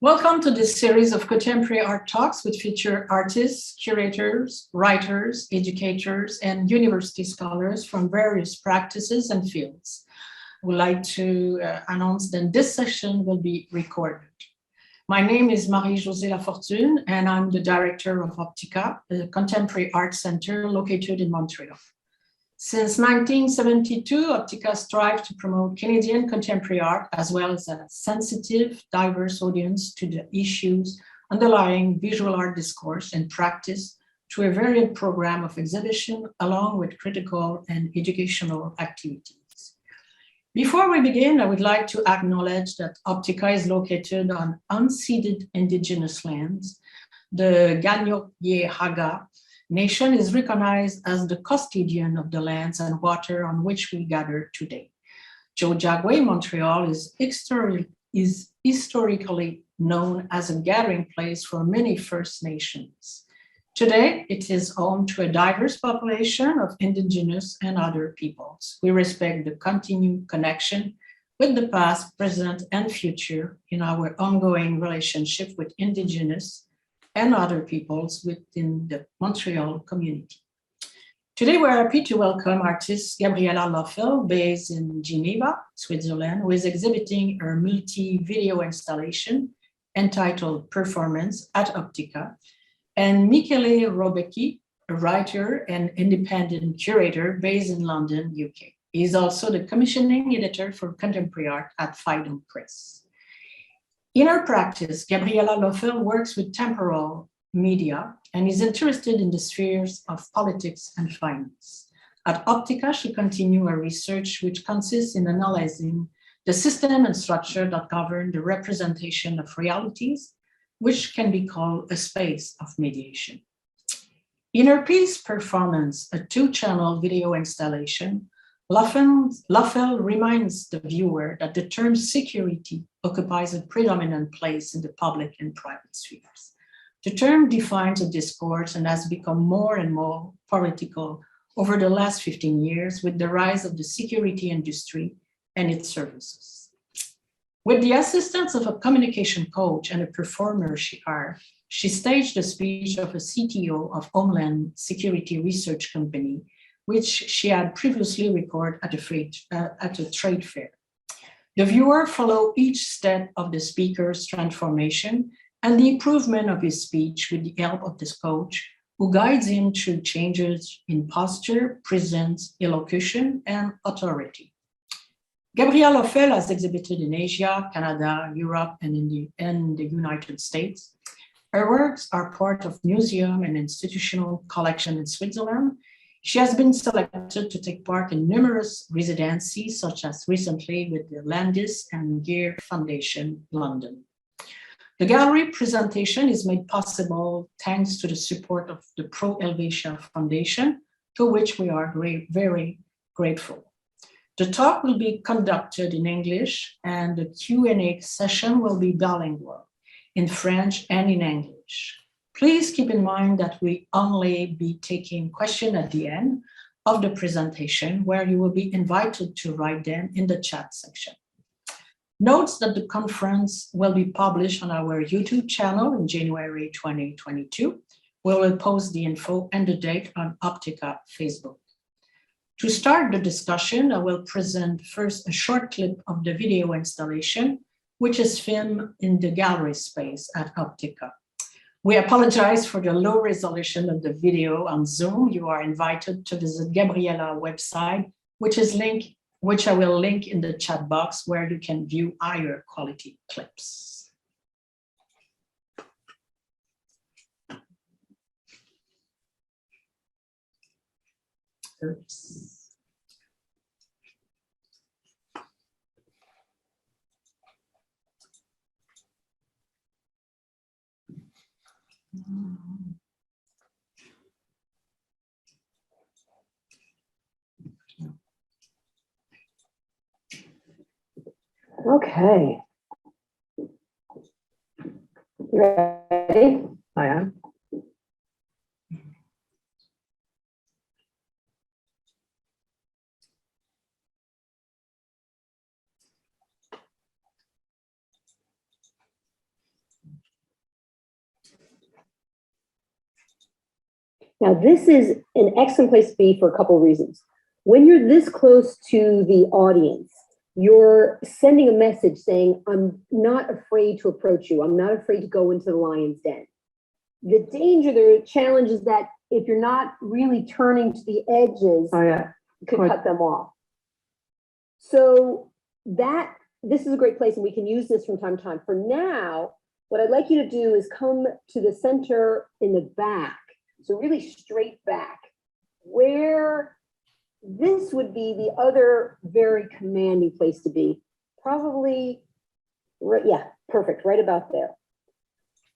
Welcome to this series of contemporary art talks which feature artists, curators, writers, educators, and university scholars from various practices and fields. I would like to announce that this session will be recorded. My name is Marie-Josée Lafortune, and I'm the director of OPTICA, a contemporary art center located in Montreal. Since 1972, OPTICA strives to promote Canadian contemporary art as well as a sensitive, diverse audience to the issues underlying visual art discourse and practice through a varied program of exhibition along with critical and educational activities. Before we begin, I would like to acknowledge that OPTICA is located on unceded Indigenous lands. The Gagnoc-Yé-Haga Nation is recognized as the custodian of the lands and water on which we gather today. Ojibwe, Montreal is historically known as a gathering place for many First Nations. Today, it is home to a diverse population of Indigenous and other peoples. We respect the continued connection with the past, present, and future in our ongoing relationship with Indigenous and other peoples within the Montreal community. Today, we're happy to welcome artist Gabriela Lo, based in Geneva, Switzerland, who is exhibiting her multi-video installation entitled Performance at OPTICA, and Michele Robecchi, a writer and independent curator based in London, UK. He is also the commissioning editor for contemporary art at Phaidon Press. In her practice, Gabriela Lo works with temporal media and is interested in the spheres of politics and finance. At OPTICA, she continues her research, which consists in analyzing the system and structure that govern the representation of realities, which can be called a space of mediation. In her piece Performance, a two-channel video installation, Lo reminds the viewer that the term security occupies a predominant place in the public and private spheres. The term defines a discourse and has become more and more political over the last 15 years with the rise of the security industry and its services. With the assistance of a communication coach and a performer she staged a speech of a CTO of Homeland Security Research Company, which she had previously recorded at a trade fair. The viewer followed each step of the speaker's transformation and the improvement of his speech with the help of this coach, who guides him through changes in posture, presence, elocution, and authority. Gabriela Lo has exhibited in Asia, Canada, Europe, and in the United States. Her works are part of museum and institutional collection in Switzerland. She has been selected to take part in numerous residencies, such as recently with the Landis and Gear Foundation, London. The gallery presentation is made possible thanks to the support of the Pro Helvetia Foundation, to which we are very grateful. The talk will be conducted in English, and the Q&A session will be bilingual, in French and in English. Please keep in mind that we only be taking questions at the end of the presentation, where you will be invited to write them in the chat section. Note that the conference will be published on our YouTube channel in January 2022. We will post the info and the date on OPTICA Facebook. To start the discussion, I will present first a short clip of the video installation, which is filmed in the gallery space at OPTICA. We apologize for the low resolution of the video on Zoom. You are invited to visit Gabriela's website, which I will link in the chat box, where you can view higher quality clips. Oops. Okay. You ready? I am. Now, this is an excellent place to be for a couple of reasons. When you're this close to the audience, you're sending a message saying, I'm not afraid to approach you. I'm not afraid to go into the lion's den. The danger, the challenge is that if you're not really turning to the edges, you could cut them off. So this is a great place, and we can use this from time to time. For now, what I'd like you to do is come to the center in the back. So really straight back, where this would be the other very commanding place to be. Probably, yeah, perfect, right about there.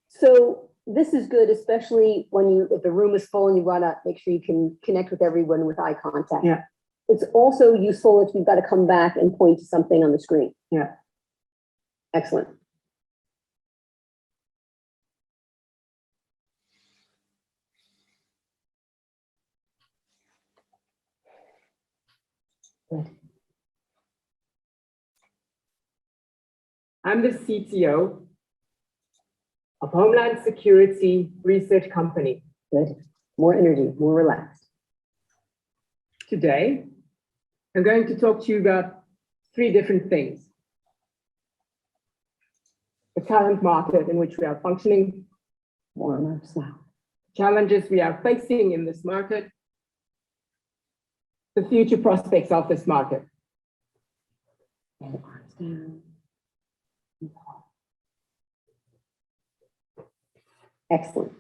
So this is good, especially if the room is full and you want to make sure you can connect with everyone with eye contact. Yeah. It's also useful if you've got to come back and point to something on the screen. Yeah. Excellent. Good. I'm the CTO of Homeland Security Research Company. Good. More energy, more relaxed. Today, I'm going to talk to you about 3 different things. The current market in which we are functioning, Warm-ups now. challenges we are facing in this market, the future prospects of this market. And arms down. Excellent.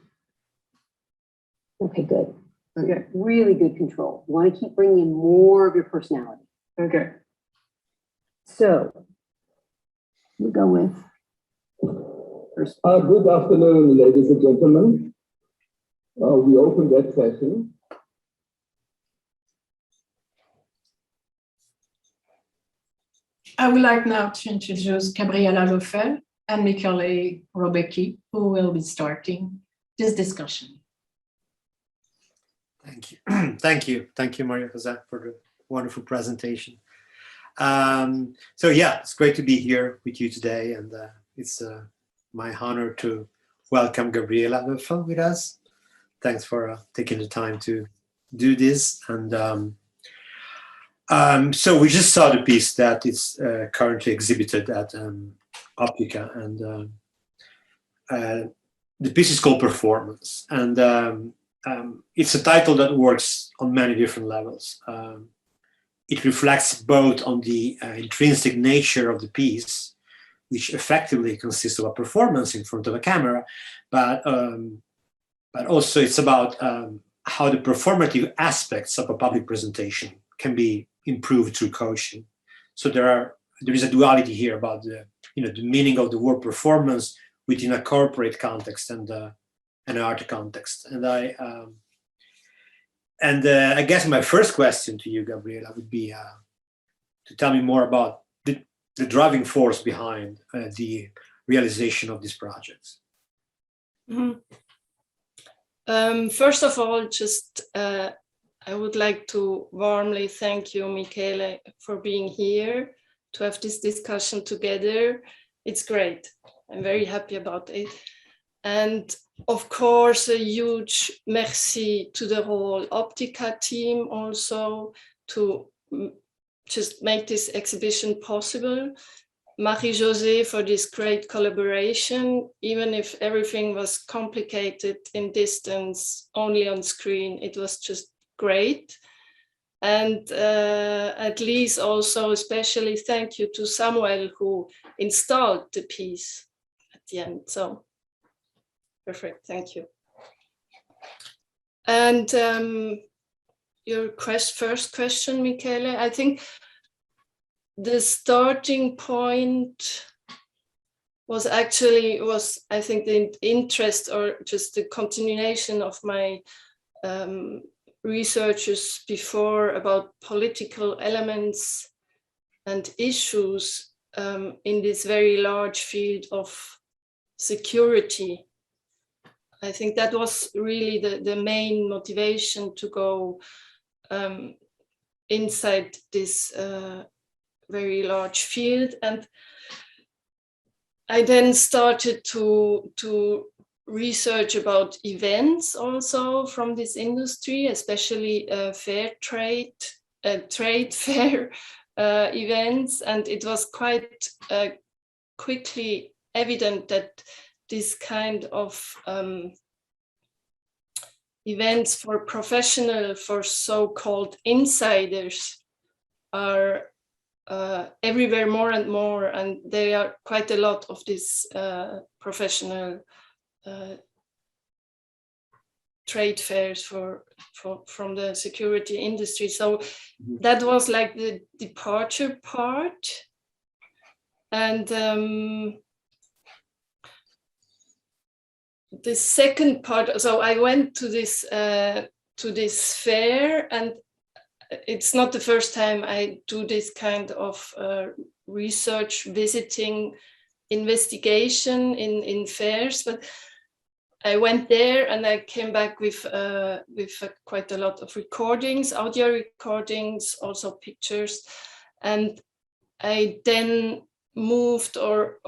Okay, good. Okay. Really good control. You want to keep bringing in more of your personality. Okay. So we go with first. Good afternoon, ladies and gentlemen. We open that session. I would like now to introduce Gabriela Lo and Michele Robecchi, who will be starting this discussion. Thank you. Thank you, Maria Jose, for the wonderful presentation. So yeah, it's great to be here with you today, and it's my honor to welcome Gabriela Lo with us. Thanks for taking the time to do this. And so we just saw the piece that is currently exhibited at OPTICA, and the piece is called Performance, and it's a title that works on many different levels. It reflects both on the intrinsic nature of the piece, which effectively consists of a performance in front of a camera, but also it's about how the performative aspects of a public presentation can be improved through coaching. So there is a duality here about the meaning of the word performance within a corporate context and an art context. And I guess my first question to you, Gabriela, would be to tell me more about the driving force behind the realization of these projects. Mm-hmm. First of all, just I would like to warmly thank you, Michele, for being here to have this discussion together. It's great. I'm very happy about it. And of course, a huge merci to the whole OPTICA team also to just make this exhibition possible. Marie-José for this great collaboration, even if everything was complicated in distance, only on screen, it was just great. And at least also especially thank you to Samuel who installed the piece at the end. So perfect, thank you. And your first question, Michele, I think the starting point was I think the interest or just the continuation of my researches before about political elements and issues in this very large field of security. I think that was really the main motivation to go inside this very large field. And I then started to research about events also from this industry, especially fair trade, trade fair events. And it was quite quickly evident that this kind of events for professional, for so-called insiders are everywhere more and more, and there are quite a lot of this professional trade fairs from the security industry. So that was like the departure part. And the second part, so I went to this fair, and it's not the first time I do this kind of research, visiting, investigation in fairs, but I went there and I came back with quite a lot of recordings, audio recordings, also pictures, and I then moved or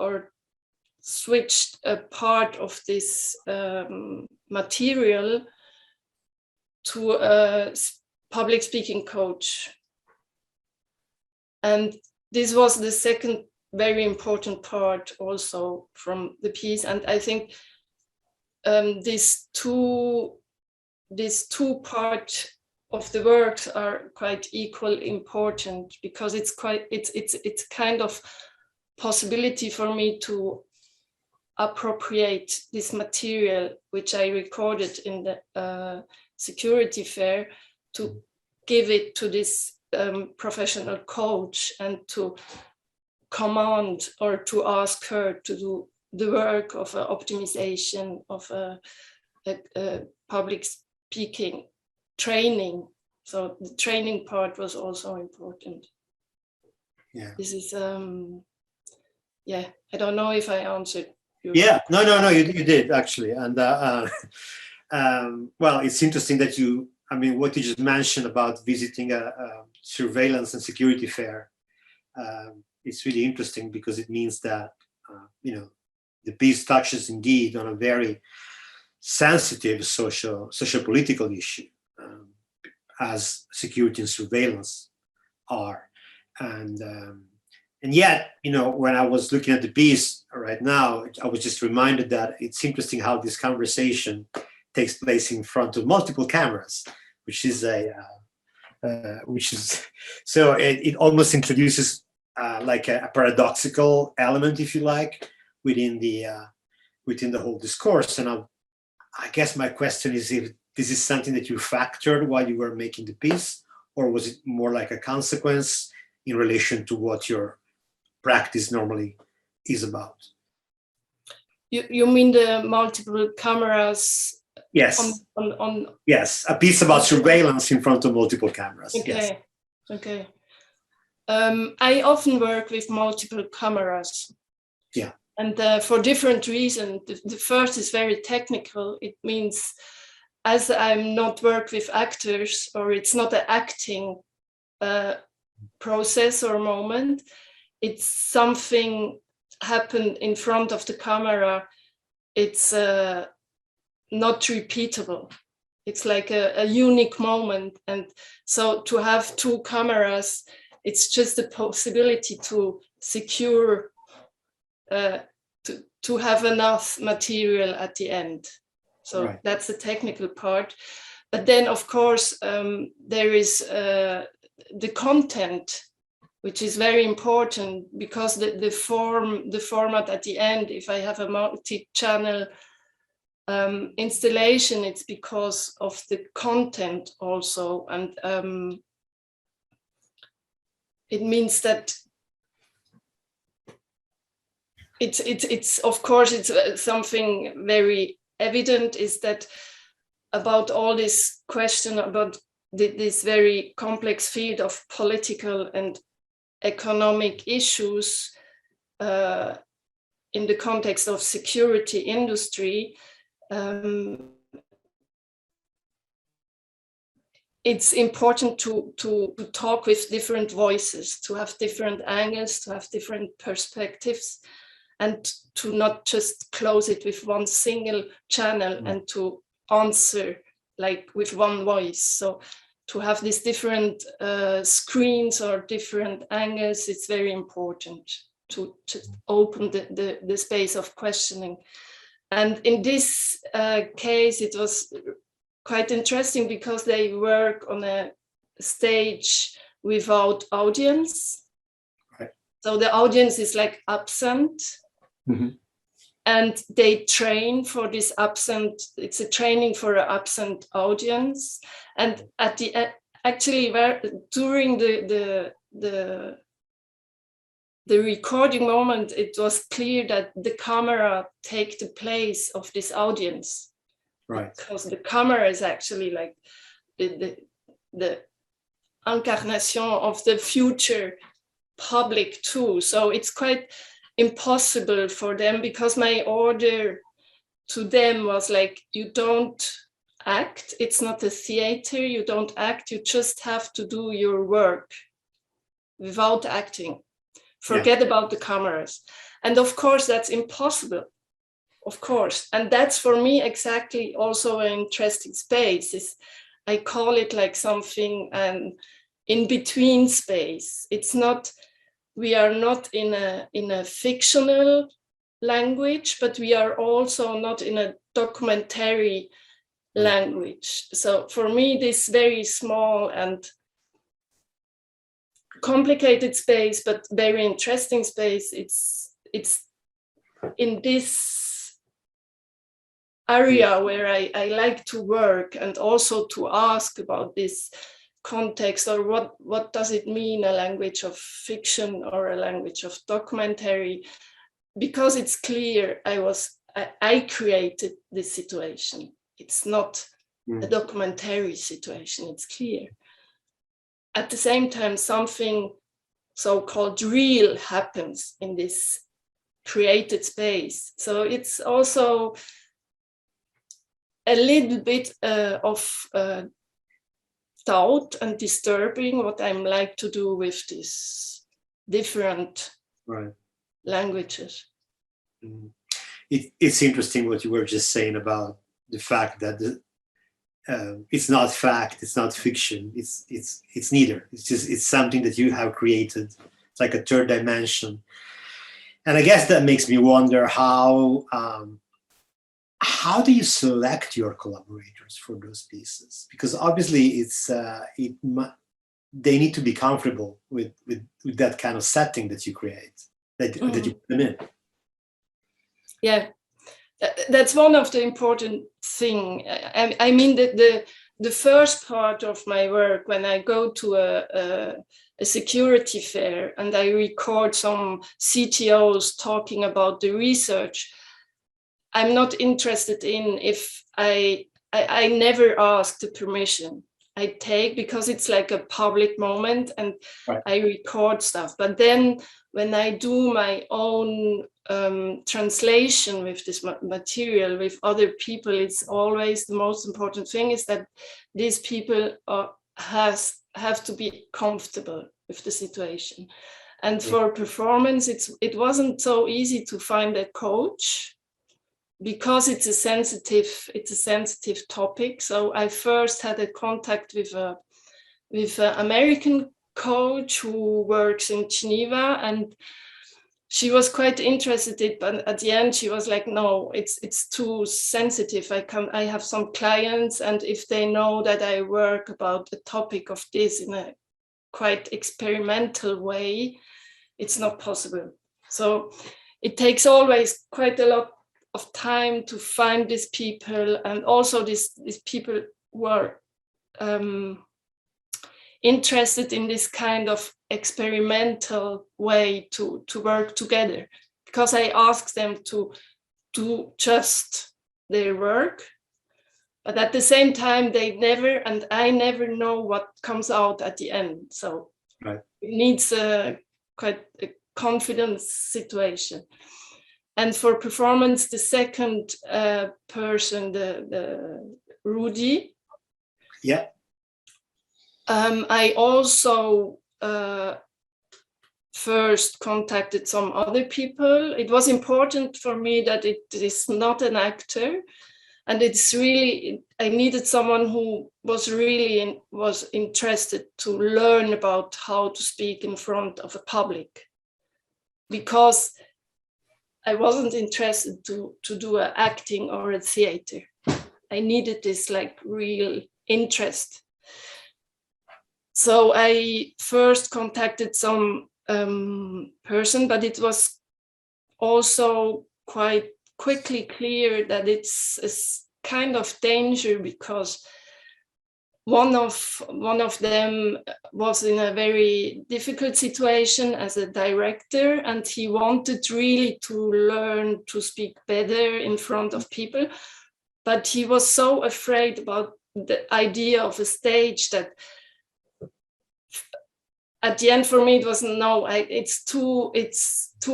switched a part of this material to a public speaking coach. And this was the second very important part also from the piece. And I think these two parts of the works are quite equally important, because it's kind of possibility for me to appropriate this material which I recorded in the security fair, to give it to this professional coach and to command or to ask her to do the work of optimization of a public speaking training. So the training part was also important. Yeah. This is yeah, I don't know if I answered you. Yeah, no, you did actually. And well, it's interesting that what you just mentioned about visiting a surveillance and security fair. It's really interesting, because it means that, the piece touches indeed on a very sensitive socio-political issue, as security and surveillance are. And yet, when I was looking at the piece right now, I was just reminded that it's interesting how this conversation takes place in front of multiple cameras, which is so it almost introduces like a paradoxical element, if you like, within the whole discourse. And I guess my question is if this is something that you factored while you were making the piece, or was it more like a consequence in relation to what your practice normally is about? You mean the multiple cameras? Yes. On Yes, a piece about surveillance in front of multiple cameras. Okay. Yes. Okay. I often work with multiple cameras. Yeah. And for different reasons. The first is very technical. It means, as I'm not work with actors, or it's not an acting process or moment, it's something happened in front of the camera. It's not repeatable. It's like a unique moment. And so to have two cameras, it's just a possibility to secure, to have enough material at the end. So right. That's the technical part. But then, of course, there is the content, which is very important, because the format at the end, if I have a multi-channel installation, it's because of the content also. And it means that it's of course, it's something very evident, is that about all this question about this very complex field of political and economic issues in the context of security industry, it's important to talk with different voices, to have different angles, to have different perspectives. and to not just close it with one single channel and to answer like with one voice. So to have these different screens or different angles, it's very important to just open the space of questioning. And in this case, it was quite interesting because they work on a stage without audience. Right. So the audience is like absent. Mm-hmm. And they train for this absent, it's a training for an absent audience. And at the actually during the recording moment, it was clear that the camera take the place of this audience. Right. Because the camera is actually like the incarnation of the future public too. So it's quite impossible for them, because my order to them was like, you don't act, it's not a theater, you don't act, you just have to do your work without acting. Forget about the cameras. And of course, that's impossible, of course. And that's for me exactly also an interesting space. I call it like something in between space. It's not, we are not in a fictional language, but we are also not in a documentary language. So for me, this very small and complicated space, but very interesting space, it's in this area where I like to work, and also to ask about this context, or what does it mean, a language of fiction or a language of documentary, because it's clear I created this situation. It's not a documentary situation, it's clear. At the same time, something so-called real happens in this created space. So it's also a little bit of doubt and disturbing what I'm like to do with these different languages. It's interesting what you were just saying about the fact that it's not fact, it's not fiction, it's neither. It's something that you have created. It's like a third dimension. And I guess that makes me wonder how do you select your collaborators for those pieces? Because obviously they need to be comfortable with that kind of setting that you create, that you put them in. Yeah, that's one of the important things. I mean, the first part of my work, when I go to a security fair and I record some CTOs talking about the research, I'm not interested in if I never ask the permission. I take, because it's like a public moment, and I record stuff. But then when I do my own translation with this material with other people, it's always the most important thing is that these people have to be comfortable with the situation. And for performance, it wasn't so easy to find a coach, because it's a sensitive topic. So I first had a contact with an American coach who works in Geneva, and she was quite interested, but at the end she was like, no, it's too sensitive. I have some clients, and if they know that I work about the topic of this in a quite experimental way, it's not possible. So it takes always quite a lot of time to find these people, and also these people were interested in this kind of experimental way to work together, because I asked them to do just their work, but at the same time I never know what comes out at the end. So it needs quite a confidence situation. And for performance, the second person, the Rudy. Yeah. I also first contacted some other people. It was important for me that it is not an actor, and it's really, I needed someone who was really was interested to learn about how to speak in front of a public, because I wasn't interested to do an acting or a theater. I needed this like real interest. So I first contacted some person, but it was also quite quickly clear that it's a kind of danger, because one of them was in a very difficult situation as a director, and he wanted really to learn to speak better in front of people, but he was so afraid about the idea of a stage that at the end for me it was no, it's too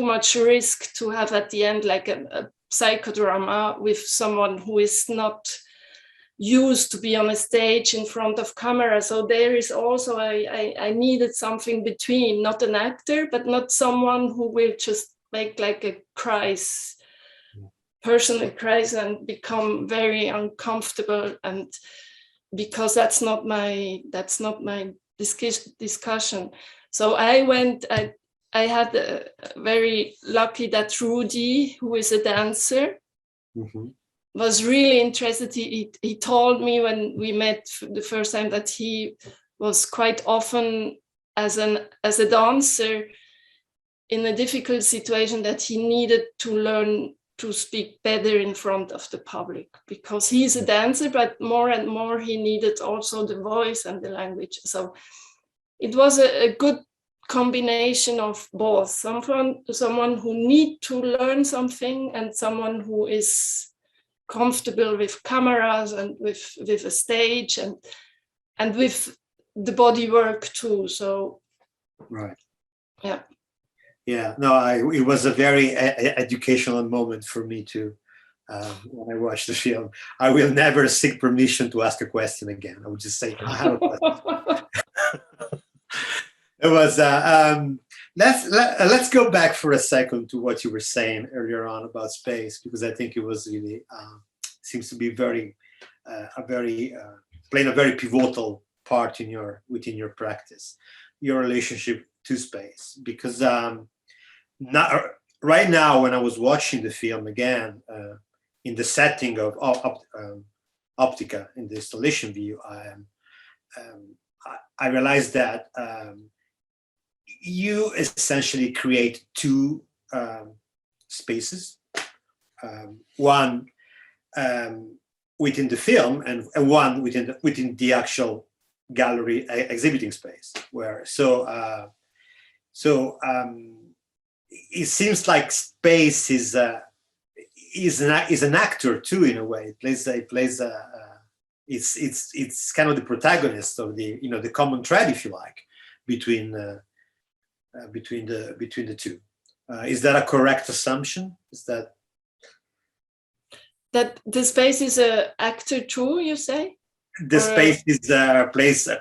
much risk to have at the end like a psychodrama with someone who is not used to be on a stage in front of camera. So there is also I needed something between, not an actor, but not someone who will just make like a personal cries and become very uncomfortable, and because that's not my discussion. So I had very lucky that Rudy, who is a dancer, was really interested. He told me when we met the first time that he was quite often as a dancer in a difficult situation, that he needed to learn to speak better in front of the public, because he's a dancer, but more and more he needed also the voice and the language. So it was a good combination of both, someone who need to learn something and someone who is comfortable with cameras and with a stage and with the body work too. So right. Yeah. No, it was a very educational moment for me too. When I watched the film, I will never seek permission to ask a question again. I would just say, I have a question. It was. Let's go back for a second to what you were saying earlier on about space, because I think it was really seems to be playing a very pivotal part within your practice, your relationship to space. Because right now, when I was watching the film again in the setting of OPTICA, in the installation view, I realized that you essentially create two spaces, one within the film and one within the actual gallery exhibiting space. It seems like space is an actor too, in a way. It's kind of the protagonist of the common thread, if you like, between the two. Is that a correct assumption? Is that the space is an actor too, you say? The space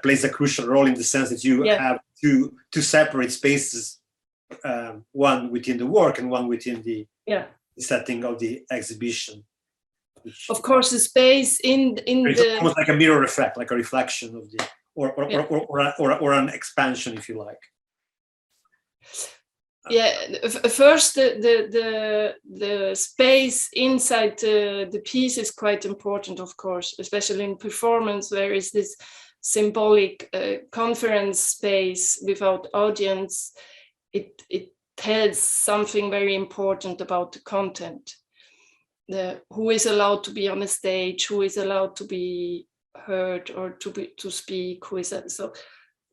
plays a crucial role in the sense that you have two separate spaces, one within the work and one within the setting of the exhibition. Of course, the space in it's almost like a mirror effect, like a reflection of the or an expansion, if you like. First the space inside the piece is quite important, of course, especially in performance, where is this symbolic conference space without audience. It tells something very important about the content, who is allowed to be on a stage, who is allowed to be heard or to speak, who is that. So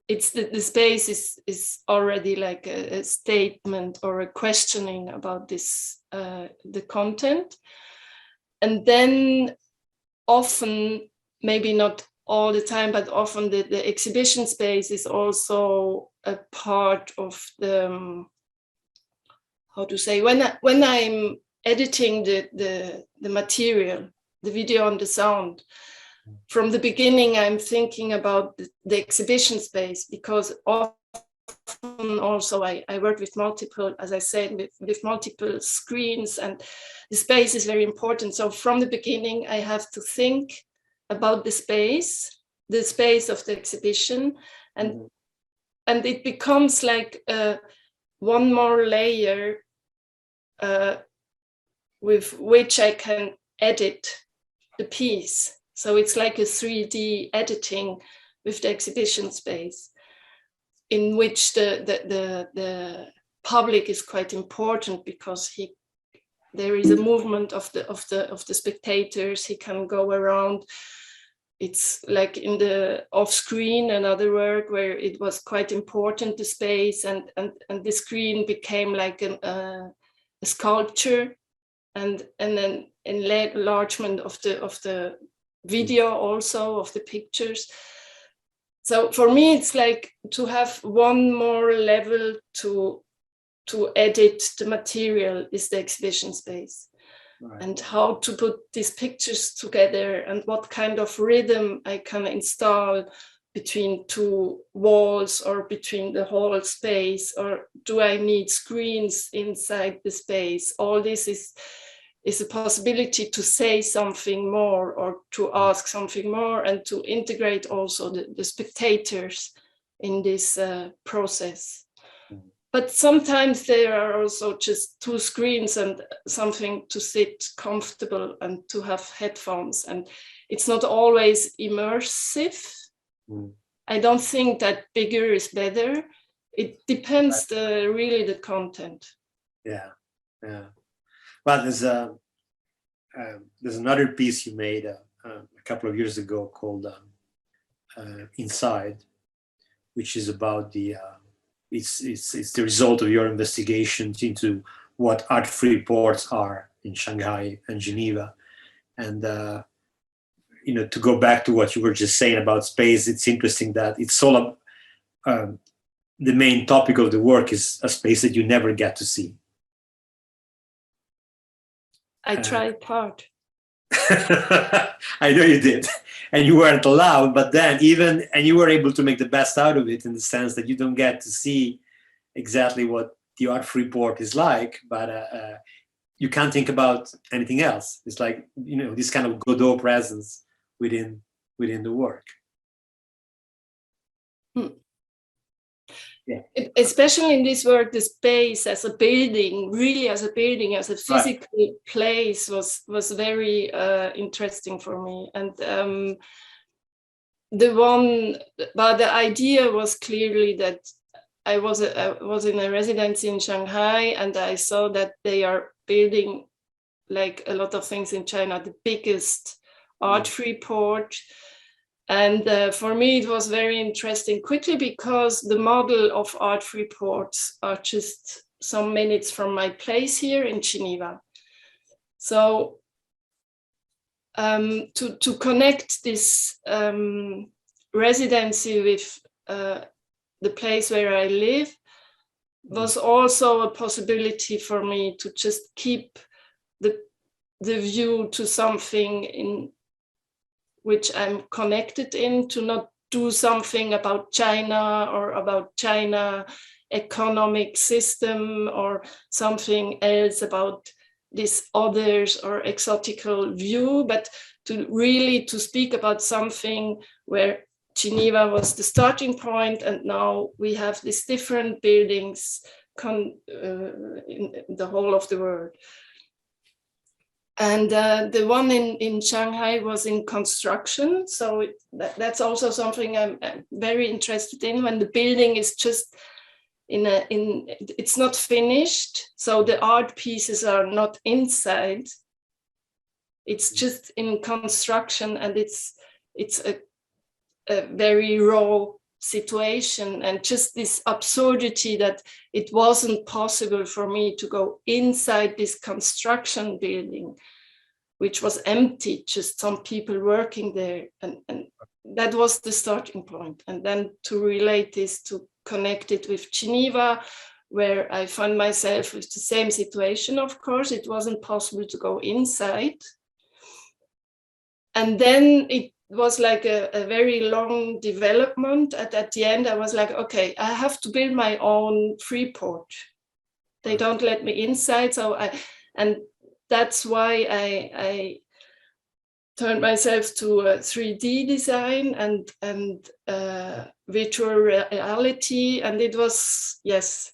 it's the space is already like a statement or a questioning about this the content. And then often, maybe not all the time, but often the exhibition space is also a part of the how to say, when I'm editing the material, the video and the sound, from the beginning, I'm thinking about the exhibition space, because often often also I work with multiple, as I said, with multiple screens, and the space is very important. So from the beginning, I have to think about the space of the exhibition, and it becomes like one more layer with which I can edit the piece. So it's like a 3D editing with the exhibition space, in which the public is quite important, because there is a movement of the spectators. He can go around. It's like in the off-screen, another work where it was quite important, the space, and the screen became like a sculpture, and then enlargement of the video, also of the pictures. So for me, it's like to have one more level to edit the material is the exhibition space. Right. And how to put these pictures together, and what kind of rhythm I can install between two walls or between the whole space, or do I need screens inside the space? All this is a possibility to say something more, or to ask something more, and to integrate also the spectators in this process. But sometimes there are also just two screens and something to sit comfortable and to have headphones, and it's not always immersive. I don't think that bigger is better. It depends really the content. Yeah. Well, there's another piece you made a couple of years ago called Inside, which is about it's the result of your investigations into what art-free ports are in Shanghai and Geneva. And to go back to what you were just saying about space, it's interesting that it's all the main topic of the work is a space that you never get to see. I tried hard. I know you did, and you weren't allowed, but then you were able to make the best out of it, in the sense that you don't get to see exactly what the art-free port is like, but you can't think about anything else. It's like, this kind of Godot presence within the work. Yeah. Especially in this work, the space as a building, really as a building, as a physical place was very interesting for me. And the idea was clearly that I was in a residency in Shanghai, and I saw that they are building, like a lot of things in China, the biggest art-free port. And for me, it was very interesting quickly, because the model of art-free ports are just some minutes from my place here in Geneva. So to connect this residency with the place where I live was also a possibility for me to just keep the view to something in which I'm connected in, to not do something about China or about China economic system or something else about this others or exotical view, but to really to speak about something where Geneva was the starting point, and now we have these different buildings in the whole of the world. And the one in Shanghai was in construction. So that's also something I'm very interested in, when the building is just it's not finished. So the art pieces are not inside. It's just in construction, and it's a very raw situation, and just this absurdity that it wasn't possible for me to go inside this construction building, which was empty, just some people working there, and that was the starting point. And then to relate this, to connect it with Geneva, where I found myself with the same situation. Of course, it wasn't possible to go inside. And then was like a very long development. At the end, I was like, okay, I have to build my own free port. They don't let me inside, and that's why I turned myself to 3D design and virtual reality, and it was, yes,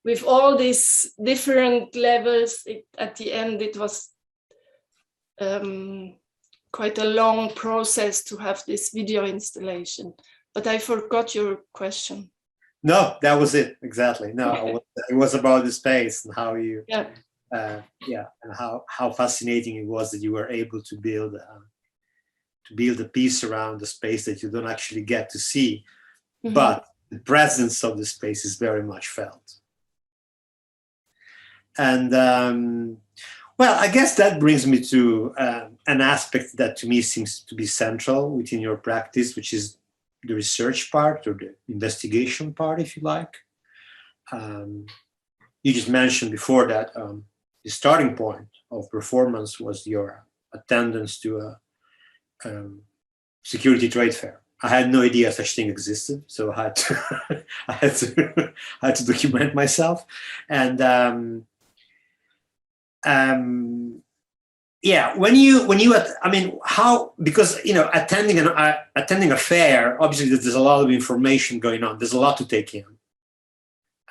with all these different levels. At the end, it was quite a long process to have this video installation. But I forgot your question. No, that was it, exactly. No, it was about the space and how you, and how fascinating it was that you were able to build a piece around the space that you don't actually get to see, but the presence of the space is very much felt. And well, I guess that brings me to an aspect that to me seems to be central within your practice, which is the research part, or the investigation part, if you like. You just mentioned before that the starting point of performance was your attendance to a security trade fair. I had no idea such thing existed, so I had to document myself. And yeah, when you I mean, how, because attending a fair, obviously there's a lot of information going on. There's a lot to take in.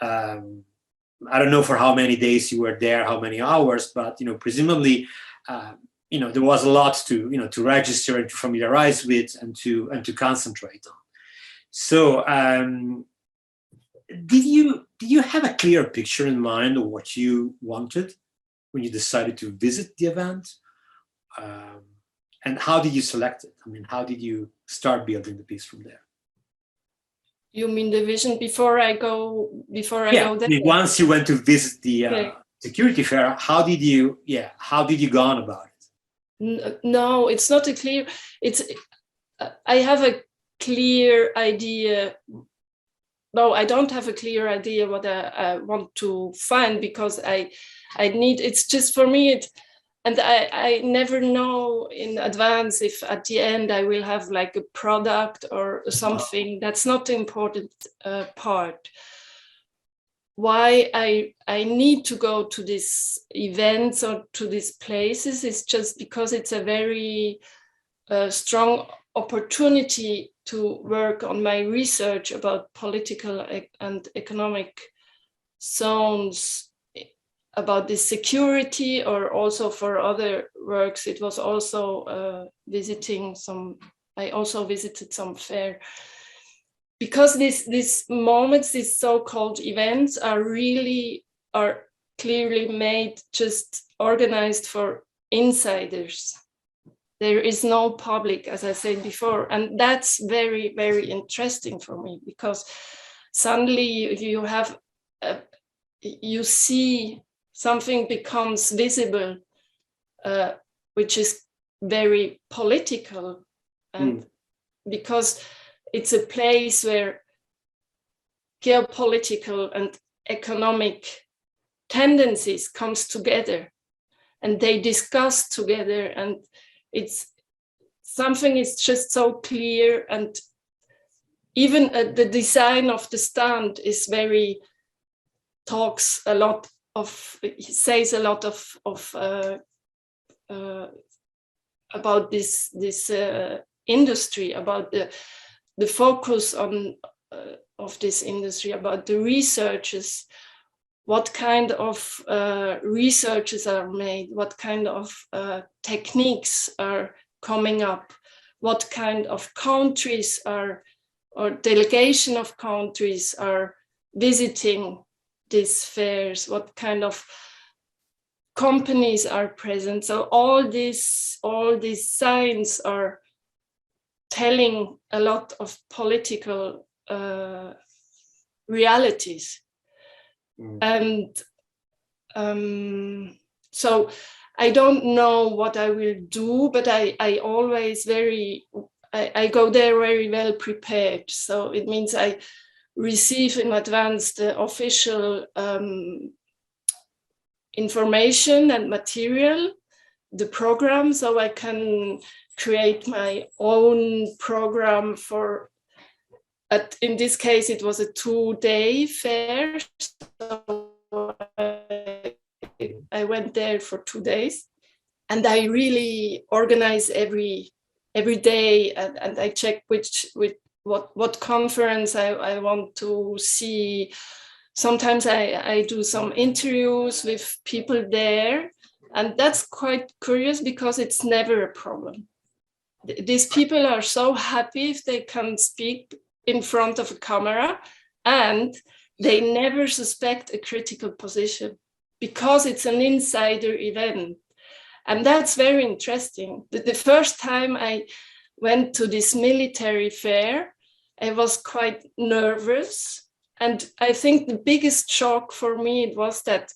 I don't know for how many days you were there, how many hours, but presumably there was a lot to to register and to familiarize with and to concentrate on. So did you have a clear picture in mind of what you wanted when you decided to visit the event? And how did you select it? I mean, how did you start building the piece from there? You mean the vision before I go there? I mean, once you went to visit the security fair, how did you go on about it? No, it's not a clear. I have a clear idea. No, I don't have a clear idea what I want to find, because I need. It's just for me. And I never know in advance if at the end I will have like a product or something. That's not the important part. Why I need to go to these events or to these places is just because it's a very strong opportunity to work on my research about political and economic zones, about this security, or also for other works. It was also I also visited some fair, because these moments, these so-called events are clearly made, just organized for insiders. There is no public, as I said before, and that's very, very interesting for me, because suddenly you see something becomes visible, which is very political, and because it's a place where geopolitical and economic tendencies comes together, and they discuss together, and it's something is just so clear, and even the design of the stand is says a lot about this industry, about the focus of this industry, about the researches, what kind of researches are made, what kind of techniques are coming up, what kind of countries or delegation of countries are visiting these fairs, what kind of companies are present. So all these signs are telling a lot of political realities. And so I don't know what I will do, but I always I go there very well prepared. So it means I receive in advance the official information and material, the program, so I can create my own program for, in this case, it was a 2-day fair. So I went there for 2 days, and I really organize every day, and I check what conference I want to see. Sometimes I do some interviews with people there, and that's quite curious because it's never a problem. These people are so happy if they can speak in front of a camera, and they never suspect a critical position because it's an insider event. And that's very interesting. The first time I went to this military fair, I was quite nervous. And I think the biggest shock for me was that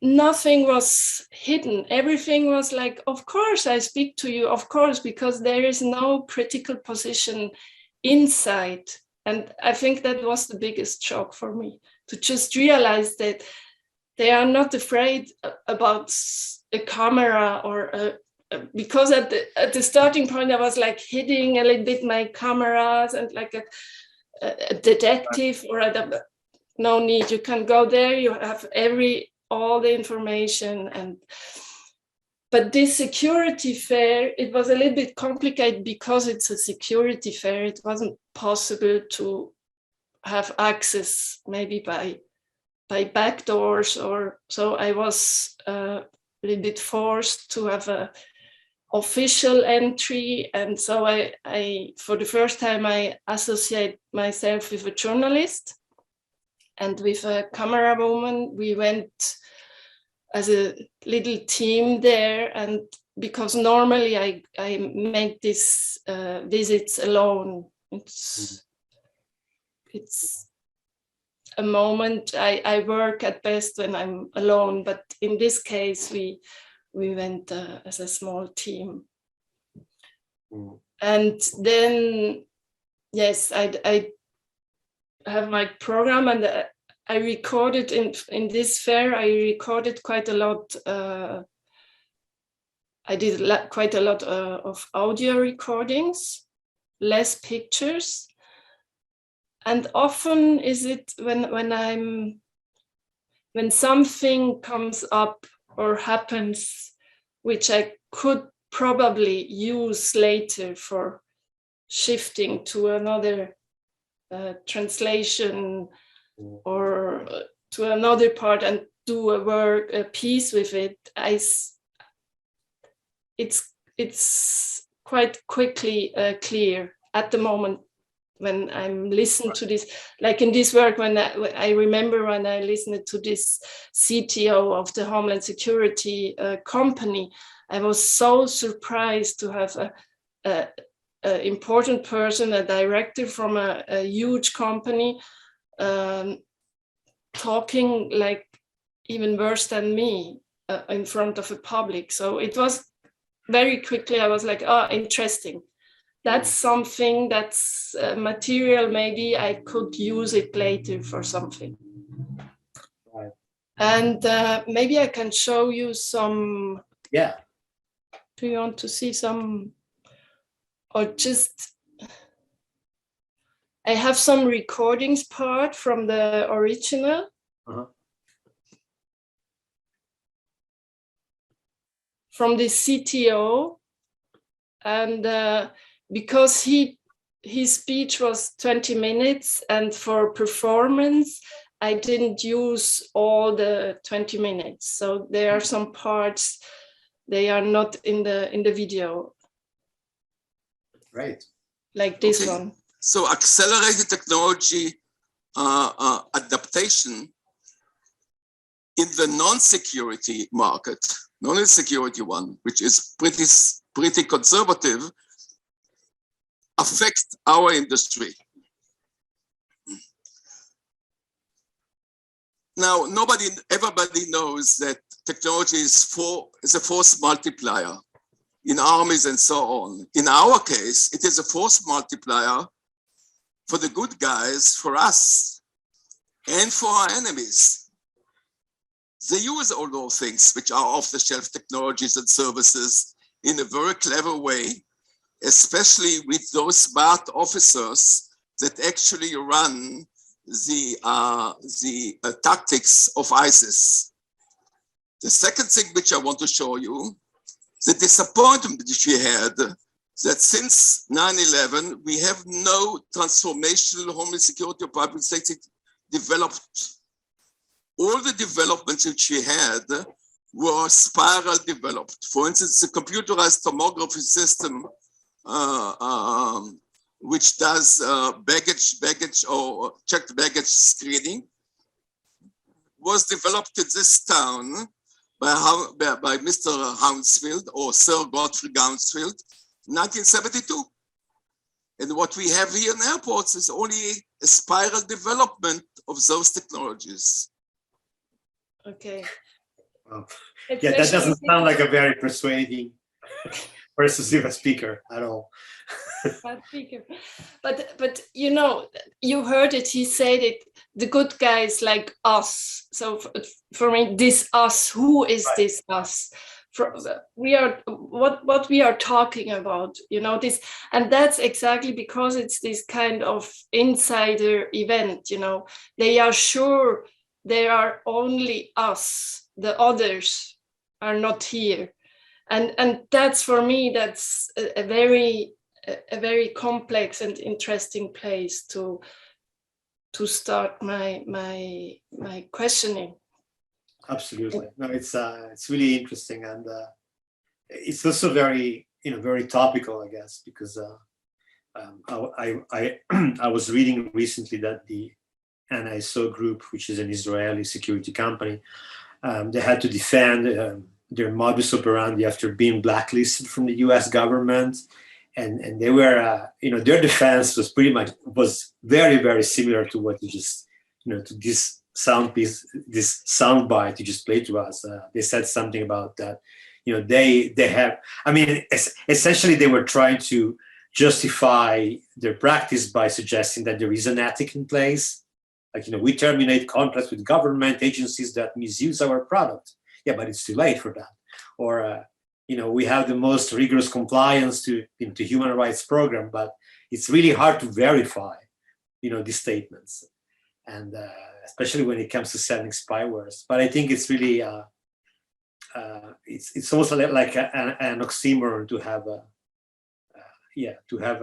nothing was hidden. Everything was like, of course I speak to you, of course, because there is no critical position inside. And I think that was the biggest shock for me, to just realize that they are not afraid about a camera or because at the starting point, I was like hiding a little bit my cameras and like a detective, or no need, you can go there, you have all the information. But this security fair, it was a little bit complicated because it's a security fair. It wasn't possible to have access maybe by back doors, or so I was a little bit forced to have a official entry. And so I for the first time, I associate myself with a journalist and with a camera woman. We went as a little team there, and because normally I make these visits alone. It's a moment I work at best when I'm alone, but in this case we went as a small team. And then yes, I have my program, and I recorded in this fair. I recorded quite a lot. I did quite a lot of audio recordings, less pictures. And often is it when something comes up or happens, which I could probably use later for shifting to another translation or to another part and do a piece with it. It's quite quickly clear at the moment when I'm listening to this, like in this work, when I remember when I listened to this CTO of the Homeland Security company, I was so surprised to have a important person, a director from a huge company, talking like even worse than me in front of a public. So it was very quickly, I was like, oh, interesting. That's something that's material. Maybe I could use it later for something. Right. And maybe I can show you some. Yeah. Do you want to see some? Or just, I have some recordings part from the original. From the CTO. And because his speech was 20 minutes, and for performance, I didn't use all the 20 minutes. So there are some parts, they are not in the video. Right. Like this one. So accelerated technology adaptation in the non-security market, non-security one, which is pretty conservative, affects our industry. Now, everybody knows that technology is a force multiplier in armies and so on. In our case, it is a force multiplier for the good guys, for us, and for our enemies. They use all those things, which are off-the-shelf technologies and services, in a very clever way, especially with those smart officers that actually run the tactics of ISIS. The second thing which I want to show you, the disappointment which we had, that since 9/11, we have no transformational homeland security or public safety developed. All the developments which we had were spiral developed. For instance, the computerized tomography system, which does baggage or checked baggage screening, was developed in this town by Mr. Hounsfield, or Sir Godfrey Hounsfield, 1972. And what we have here in airports is only a spiral development of those technologies. Okay. Well, yeah, that doesn't sound like a very persuading persuasive speaker at all. But you know, you heard it. He said it. The good guys like us. So for me, this us. Who is Right. this us? We are what we are talking about. You know this, and that's exactly because it's this kind of insider event. You know, they are sure they are only us. The others are not here, and that's for me. That's a very complex and interesting place to start my questioning. Absolutely. No, it's really interesting, and it's also very topical, I guess, because I was reading recently that the NISO group, which is an Israeli security company, they had to defend their modus operandi after being blacklisted from the U.S. government, and they were their defense was very, very similar to what you just to this sound bite you just played to us. They said something about that. They have. I mean, essentially, they were trying to justify their practice by suggesting that there is an ethic in place. Like, we terminate contracts with government agencies that misuse our product. Yeah, but it's too late for that. Or, we have the most rigorous compliance to human rights program, but it's really hard to verify, these statements. And especially when it comes to selling spywares. But I think it's really, it's almost like an oxymoron to have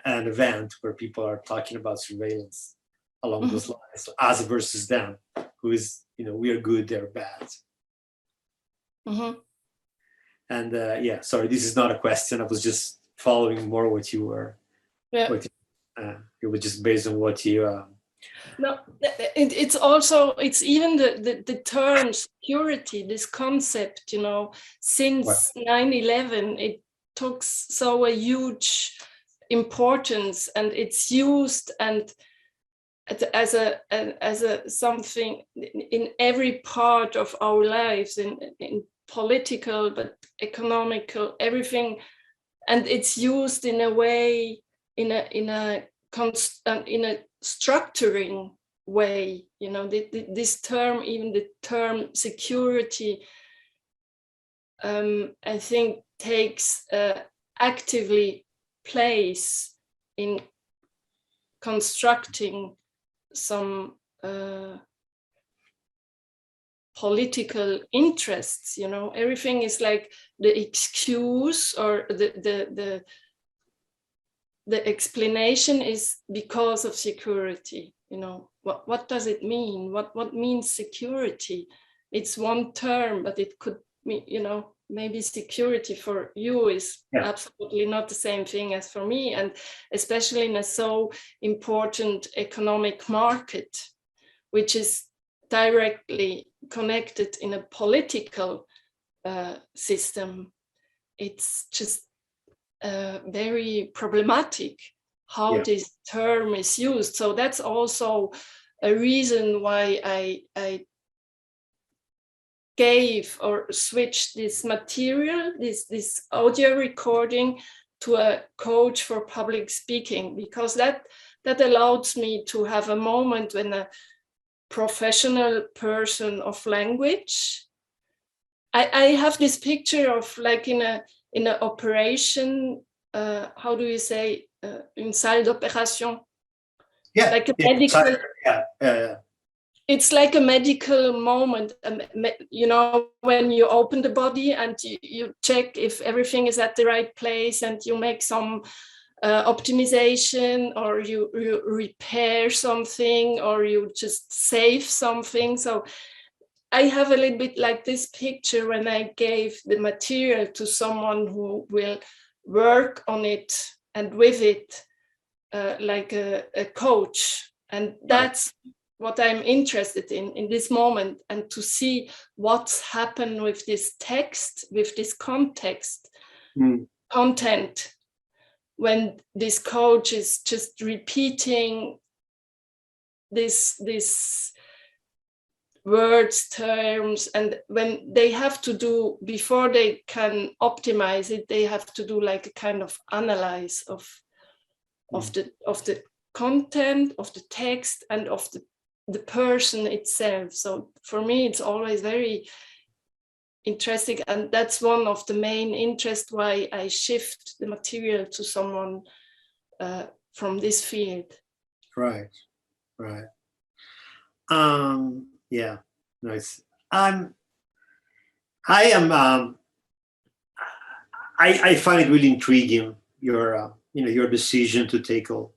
an event where people are talking about surveillance along those lines, us versus them, who is, we are good, they're bad. Mm-hmm. And sorry, this is not a question. I was just following more what you were. Yeah. It was just based on what you. No, it's even the term security, this concept, since 9/11, it took so a huge importance, and it's used and as a something in every part of our lives, in political, but economical, everything, and it's used in a way, in a structuring way. This term, even the term security, I think takes actively place in constructing some political interests. Everything is like the excuse, or the explanation is because of security. What does it mean? What means security? It's one term, but it could mean, maybe security for you is absolutely not the same thing as for me, and especially in a so important economic market, which is directly connected in a political system. It's just very problematic how this term is used. So that's also a reason why I gave or switched this material, this audio recording, to a coach for public speaking, because that allows me to have a moment when a professional person of language. I have this picture of like in an operation, how do you say, une salle d'opération? Yeah, like a medical, yeah. It's like a medical moment, you know, when you open the body and you check if everything is at the right place, and you make some optimization, or you repair something, or you just save something. So I have a little bit like this picture when I gave the material to someone who will work on it and with it, like a coach. And that's what I'm interested in this moment, and to see what's happened with this text, with this context, content, when this coach is just repeating this words, terms, and when they have to do, before they can optimize it, they have to do like a kind of analyze of the content, of the text, and of the person itself. So for me, it's always very interesting, and that's one of the main interests why I shift the material to someone from this field. Right. Yeah, nice. I find it really intriguing, your your decision to tackle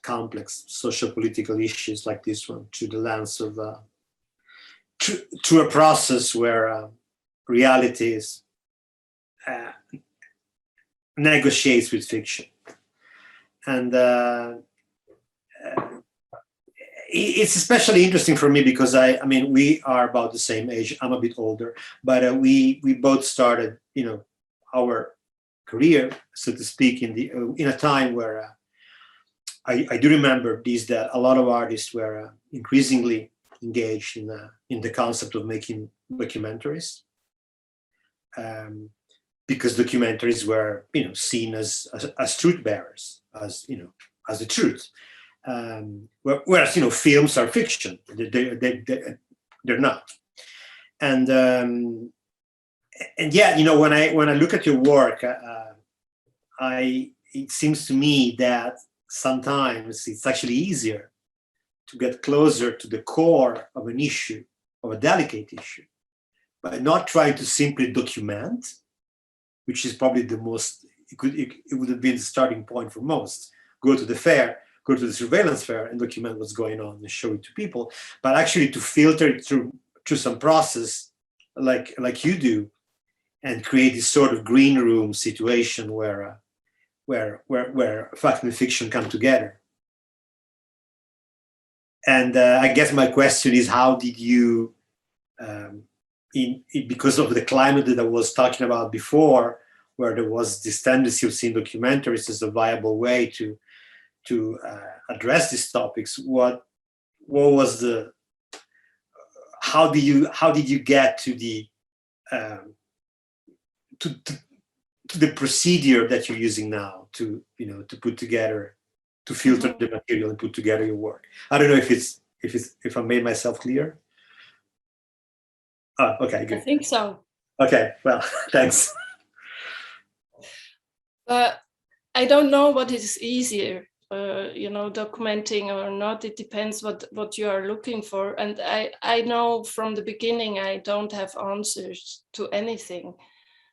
complex socio-political issues like this one through the lens of through a process where reality is negotiates with fiction, and it's especially interesting for me because I mean we are about the same age. I'm a bit older, but we both started our career, so to speak, in a time where I do remember that a lot of artists were increasingly engaged in the concept of making documentaries, because documentaries were seen as truth bearers, as the truth. Whereas films are fiction, they're not, and yeah, when I look at your work, it seems to me that sometimes it's actually easier to get closer to the core of an issue, of a delicate issue, by not trying to simply document, which is probably the most. It would have been the starting point for most. Go to the fair. Go to the surveillance fair and document what's going on and show it to people, but actually to filter it through some process like you do, and create this sort of green room situation where fact and fiction come together. And I guess my question is, how did you, because of the climate that I was talking about before, where there was this tendency of seeing documentaries as a viable way to address these topics, what was the, how did you get to the to the procedure that you're using now to put together, to filter the material and put together your work? I don't know if I made myself clear. Oh, okay, good. I think so. Okay, well, thanks. But I don't know what is easier, documenting or not. It depends what you are looking for. And I know from the beginning I don't have answers to anything.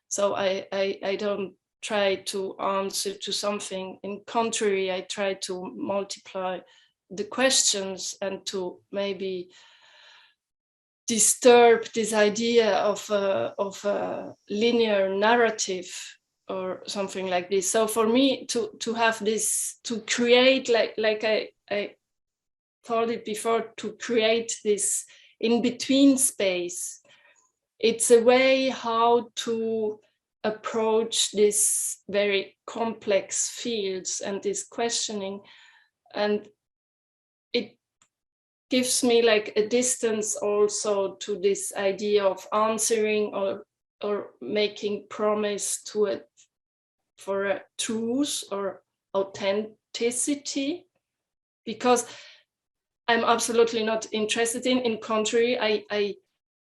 So I don't try to answer to something. In contrary, I try to multiply the questions and to maybe disturb this idea of a linear narrative or something like this. So for me to have this, to create like I thought it before, to create this in-between space, it's a way how to approach this very complex fields and this questioning. And it gives me like a distance also to this idea of answering or making promise to it for a truth or authenticity, because I'm absolutely not interested in. In contrary,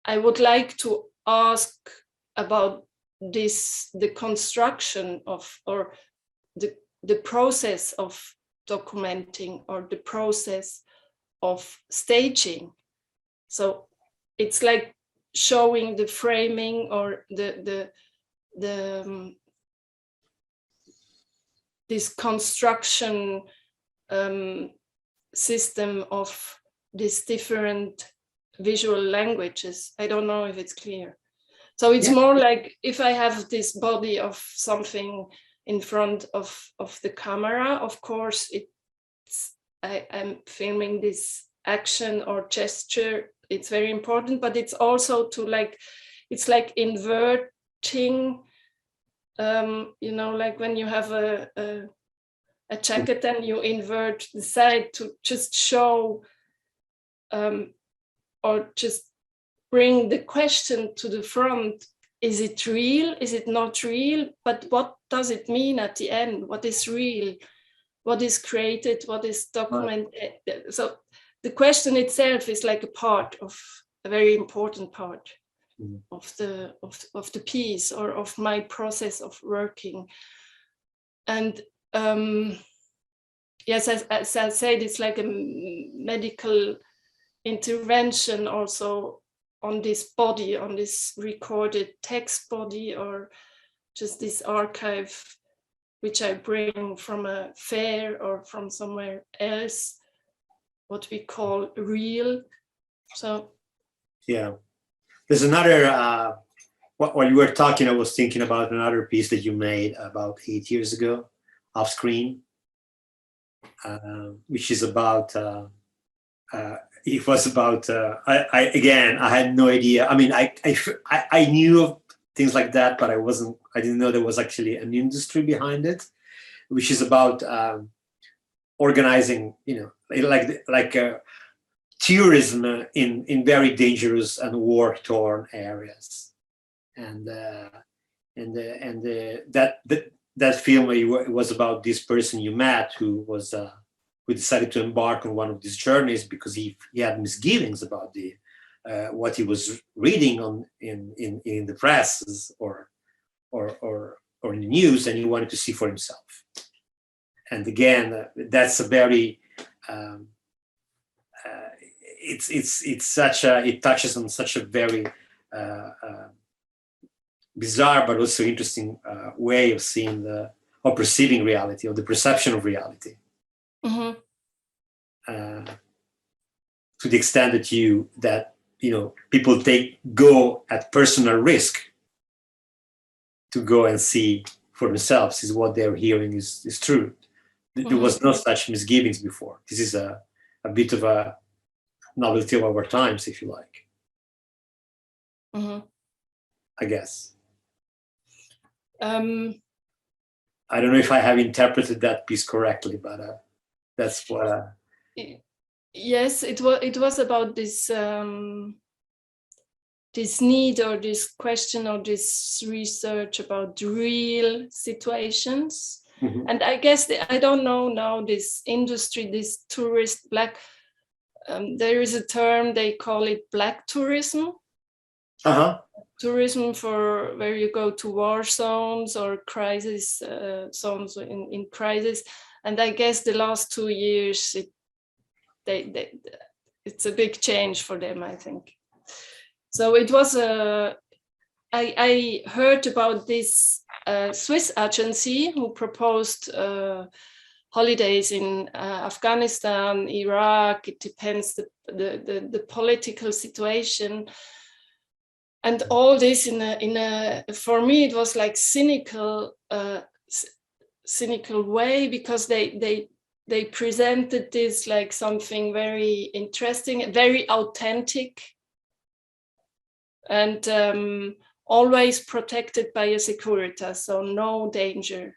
I would like to ask about this, the construction of, or the process of documenting, or the process of staging. So it's like showing the framing, or this construction system of these different visual languages. I don't know if it's clear. So it's more like if I have this body of something in front of the camera, of course, I'm filming this action or gesture. It's very important, but it's also to like, it's like inverting, you know, like when you have a jacket and you invert the side to just show, or just bring the question to the front. Is it real? Is it not real? But what does it mean at the end? What is real? What is created? What is documented? So the question itself is like a part of, a very important part of the piece, or of my process of working. And yes, as I said, it's like a medical intervention also on this body, on this recorded text body, or just this archive which I bring from a fair or from somewhere else, what we call real. So yeah, there's another while you were talking, I was thinking about another piece that you made about 8 years ago, off screen, which is about it was about I had no idea. I mean, I knew of things like that, but I didn't know there was actually an industry behind it, which is about organizing, you know, like tourism in very dangerous and war-torn areas, and that film, it was about this person you met who decided to embark on one of these journeys because he had misgivings about what he was reading in the press or in the news, and he wanted to see for himself. And again, that's a very it touches on such a very bizarre but also interesting way of seeing or perceiving reality, or the perception of reality. mm-hmm. To the extent that people go at personal risk to go and see for themselves is what they're hearing is true. There was no such misgivings before. This is a bit of a novelty of our times, if you like. I guess. I don't know if I have interpreted that piece correctly, but that's what. Yes, it was about this this need, or this question, or this research about real situations. And I guess I don't know now, this industry, this tourist black. There is a term, they call it black tourism. Tourism for where you go to war zones or crisis zones in crisis. And I guess the last 2 years, it's a big change for them, I think. So it was I heard about this Swiss agency who proposed holidays in Afghanistan, Iraq. It depends the political situation, and all this in a for me it was like cynical way, because they presented this like something very interesting, very authentic, and always protected by a Securitas, so no danger.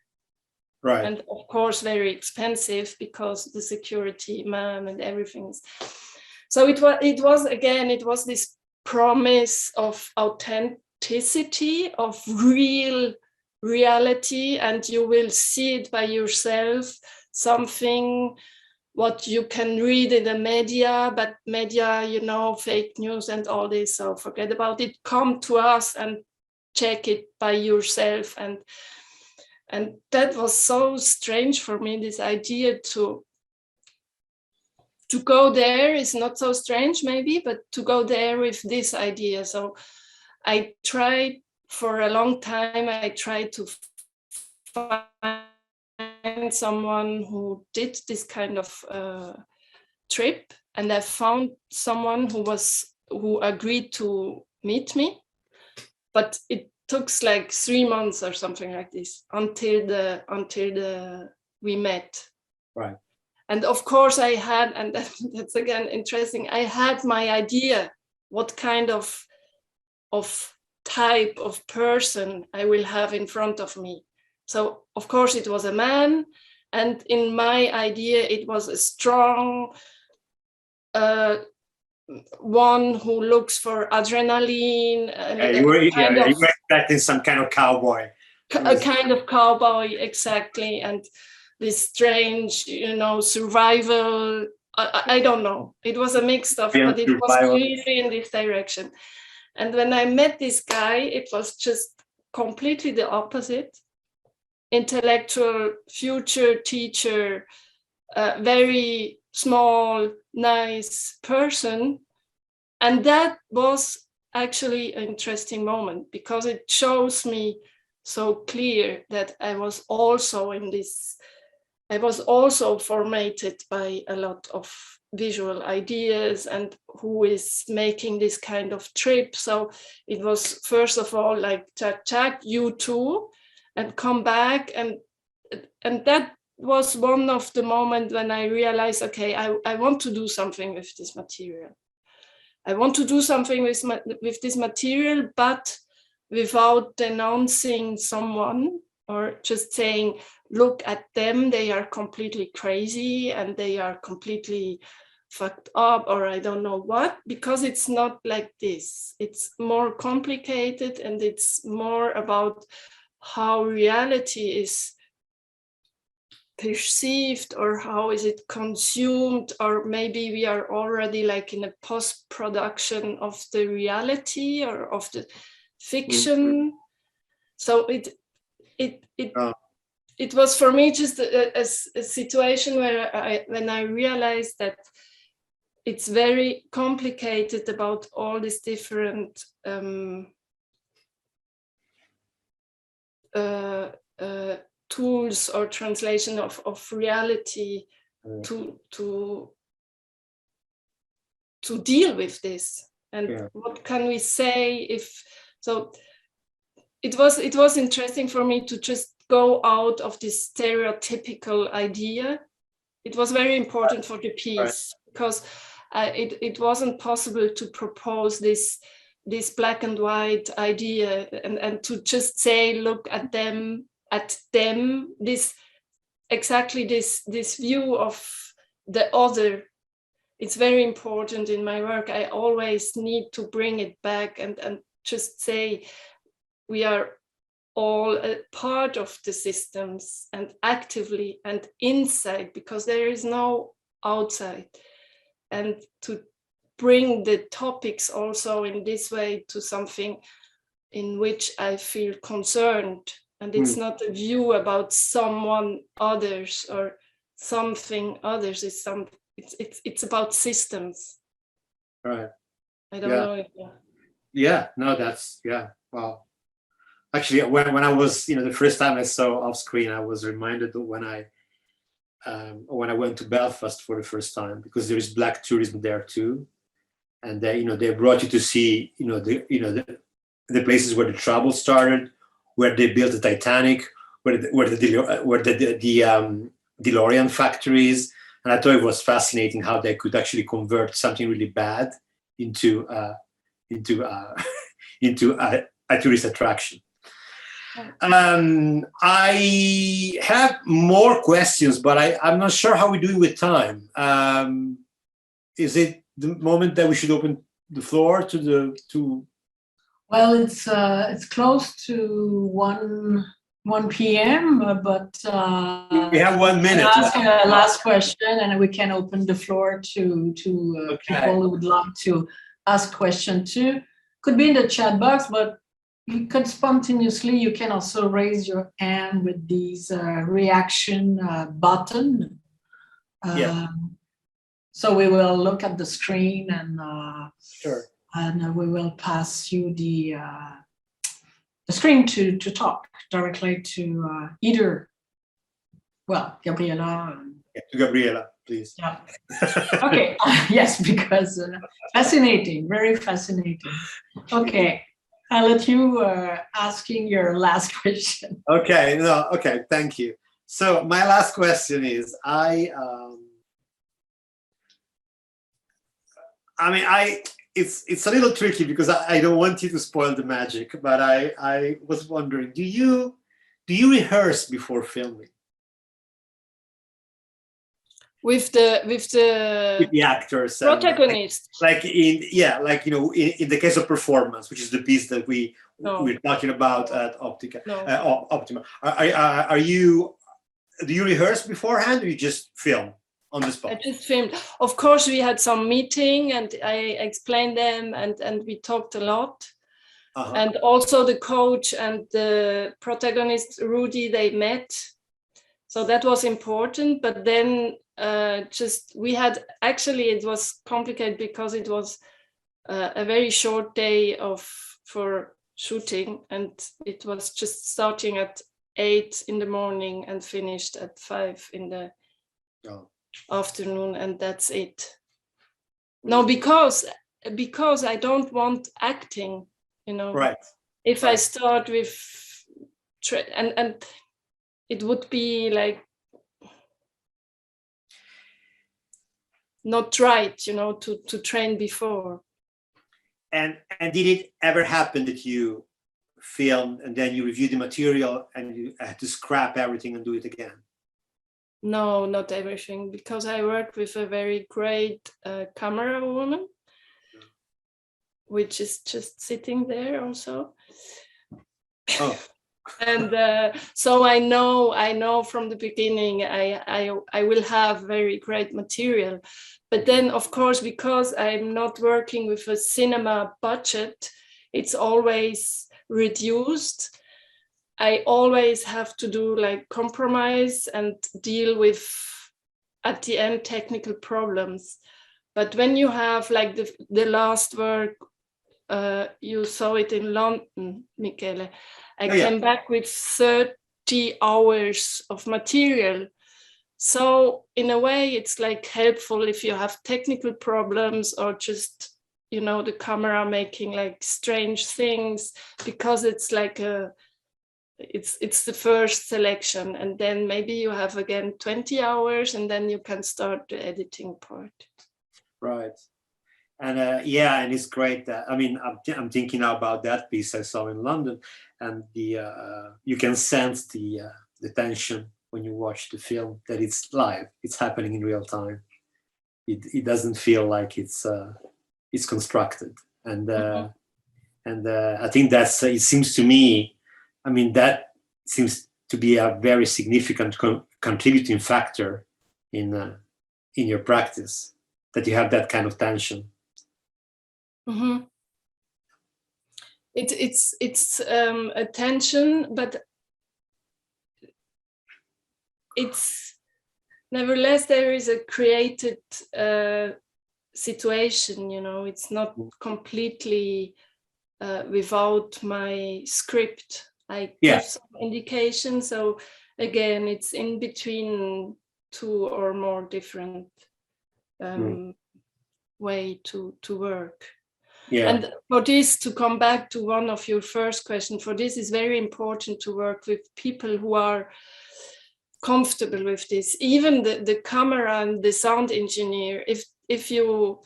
Right. And of course, very expensive because the security man and everything. So it was this promise of authenticity, of real reality, and you will see it by yourself, something what you can read in the media, but media, you know, fake news and all this, so forget about it. Come to us and check it by yourself. And that was so strange for me, this idea to go there is not so strange maybe, but to go there with this idea. So I tried for a long time, I tried to find someone who did this kind of trip, and I found someone who agreed to meet me, but it took like 3 months or something like this until we met. Right. And of course I had, and that's again interesting, I had my idea what kind of type of person I will have in front of me. So of course it was a man, and in my idea it was a strong one who looks for adrenaline. You were expecting some kind of cowboy. A kind of cowboy, exactly. And this strange, you know, survival. I don't know. It was a mixed stuff, but it was really in this direction. And when I met this guy, it was just completely the opposite. Intellectual, future teacher, very small, nice person. And that was actually an interesting moment, because it shows me so clear that I was also formatted by a lot of visual ideas, and who is making this kind of trip. So it was first of all like, check, you too, and come back. And that was one of the moments when I realized, okay, I want to do something with this material. I want to do something with this material, but without denouncing someone or just saying, look at them, they are completely crazy and they are completely fucked up, or I don't know what, because it's not like this. It's more complicated, and it's more about how reality is perceived, or how is it consumed, or maybe we are already like in a post-production of the reality or of the fiction. Mm-hmm. So it was for me just a situation where when I realized that it's very complicated about all these different tools or translation of reality to deal with this. And what can we say if so? It was interesting for me to just go out of this stereotypical idea. It was very important for the piece, because it wasn't possible to propose this black and white idea and to just say, look at them, this view of the other. It's very important in my work. I always need to bring it back and just say we are all a part of the systems, and actively and inside, because there is no outside. And to bring the topics also in this way to something in which I feel concerned. And it's not a view about someone others or something others. It's about systems. Right. I don't know if Wow. Actually, when I was, the first time I saw Off Screen, I was reminded of when I went to Belfast for the first time, because there is black tourism there too, and they brought you to see the places where the trouble started, where they built the Titanic, where the DeLorean factories, and I thought it was fascinating how they could actually convert something really bad into a tourist attraction. I have more questions, but I'm not sure how we're doing with time. Is it the moment that we should open the floor to? Well, it's close to 1 1 p.m., but We have 1 minute. ask a last question, and we can open the floor to Okay. people who would like to ask question too. Could be in the chat box, but you could spontaneously. You can also raise your hand with these reaction button. Yeah. So we will look at the screen and Sure. and we will pass you the screen to talk directly to either, well, Gabriela. Yeah, to Gabriela, please. Yeah. Okay. Yes, because fascinating, very fascinating. Okay, I'll let you asking your last question. Okay. No. Okay. Thank you. So my last question is, it's a little tricky because I don't want you to spoil the magic, but I was wondering, do you rehearse before filming With with the actors? protagonist. Like in the case of performance, which is the piece that we're talking about at OPTICA. No. Optima. Do you rehearse beforehand, or you just film on the spot? I just filmed. Of course, we had some meeting and I explained them and we talked a lot. Uh-huh. And also the coach and the protagonist, Rudy, they met. So that was important. But then it was complicated because it was a very short day for shooting. And it was just starting at 8 in the morning and finished at 5 in the afternoon, and that's it. No, because I don't want acting, Right. If I start with and it would be like not right, to train before. And did it ever happen that you filmed and then you reviewed the material and you had to scrap everything and do it again? No, not everything, because I work with a very great camera woman, which is just sitting there also. Oh. And so I know from the beginning I will have very great material. But then, of course, because I'm not working with a cinema budget, it's always reduced. I always have to do like compromise and deal with, at the end, technical problems. But when you have like the last work, you saw it in London, Michele, I came back with 30 hours of material. So in a way, it's like helpful if you have technical problems or just, the camera making like strange things, because it's like it's the first selection, and then maybe you have again 20 hours and then you can start the editing part. Right. And and it's great that, I'm thinking now about that piece I saw in London, and you can sense the tension when you watch the film, that it's live, it's happening in real time. It doesn't feel like it's constructed, and I think that's it seems to me. That seems to be a very significant contributing factor in your practice, that you have that kind of tension. Mm-hmm. It's a tension, but it's nevertheless there is a created situation. It's not completely without my script. I give some indication. So again, it's in between two or more different way to work. Yeah. And for this, to come back to one of your first questions, for this is very important to work with people who are comfortable with this. Even the camera and the sound engineer, if you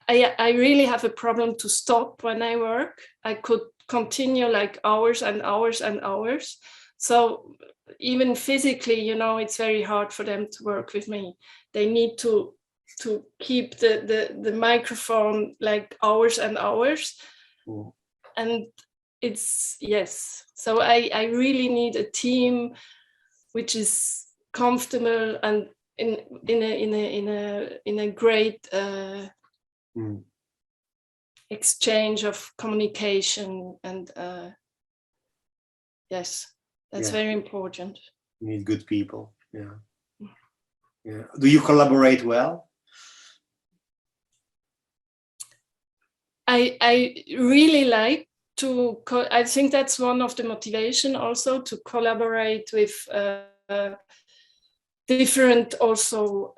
I really have a problem to stop when I work. I could continue like hours and hours and hours. So even physically, it's very hard for them to work with me. They need to keep the microphone like hours and hours. And it's yes. So I really need a team which is comfortable and in a great exchange of communication, and yes, that's very important. You need good people. Yeah. Yeah. Do you collaborate well? I really like to. I think that's one of the motivation also, to collaborate with different also